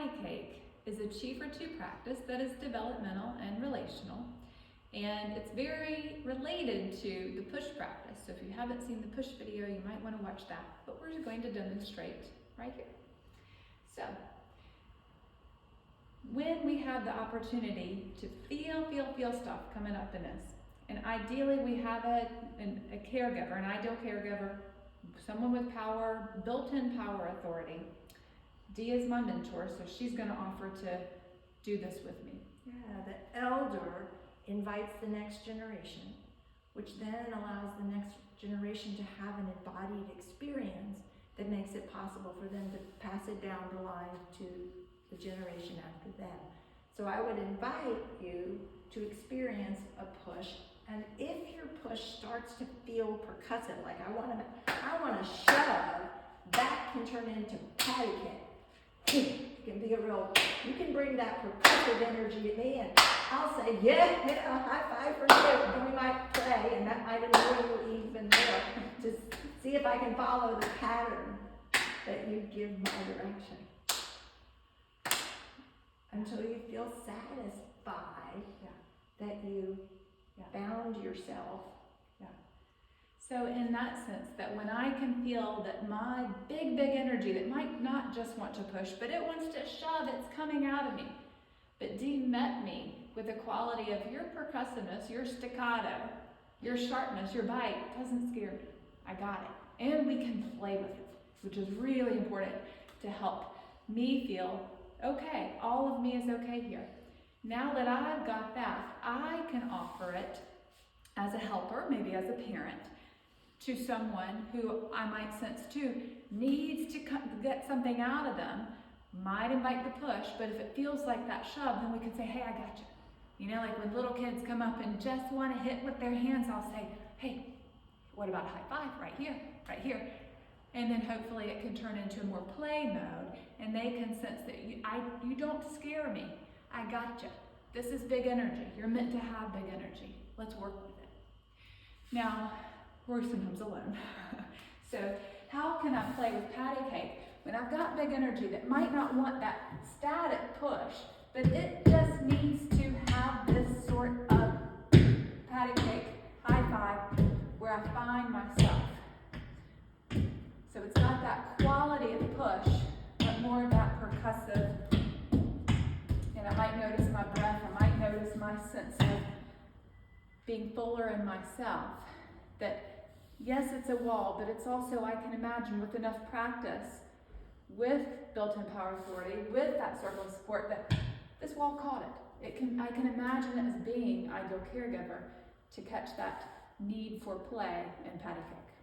patty cake is a Chi for Two practice that is developmental and relational. And it's very related to the push practice. So if you haven't seen the push video, you might want to watch that. But we're going to demonstrate right here. So, when we have the opportunity to feel stuff coming up in us, and ideally we have a caregiver, an ideal caregiver, someone with power, built-in power authority. Dee is my mentor, so she's going to offer to do this with me. Yeah, the elder invites the next generation, which then allows the next generation to have an embodied experience that makes it possible for them to pass it down the line to the generation after them. So I would invite you to experience a push, and if your push starts to feel percussive, like I want to shove, that can turn into patty cake. It can be you can bring that percussive energy to me, and I'll say, yeah, high five for you. And we might play, and that might annoy you even more, to see if I can follow the pattern that you give my direction. Until you feel satisfied that you found yourself. So in that sense, that when I can feel that my big energy that might not just want to push, but it wants to shove, it's coming out of me. But Dee met me with the quality of your percussiveness, your staccato, your sharpness, your bite doesn't scare me. I got it. And we can play with it, which is really important to help me feel, okay, all of me is okay here. Now that I've got that, I can offer it as a helper, maybe as a parent, to someone who I might sense too needs to get something out of them, might invite the push, but if it feels like that shove, then we can say, hey, I got you. You know, like when little kids come up and just want to hit with their hands, I'll say, hey, what about a high five? Right here, right here. And then hopefully it can turn into a more play mode, and they can sense that you don't scare me. I got you. This is big energy. You're meant to have big energy. Let's work with it. Now, we're sometimes alone. So how can I play with patty cake when I've got big energy that might not want that static push, but it just needs to have this sort of patty cake high five where I find myself. So it's got that quality of push, but more of that percussive. And I might notice my breath, I might notice my sense of being fuller in myself. That yes, it's a wall, but it's also, I can imagine, with enough practice, with built-in power authority, with that circle of support, that this wall caught it. I can imagine it as being ideal caregiver to catch that need for play and patty cake.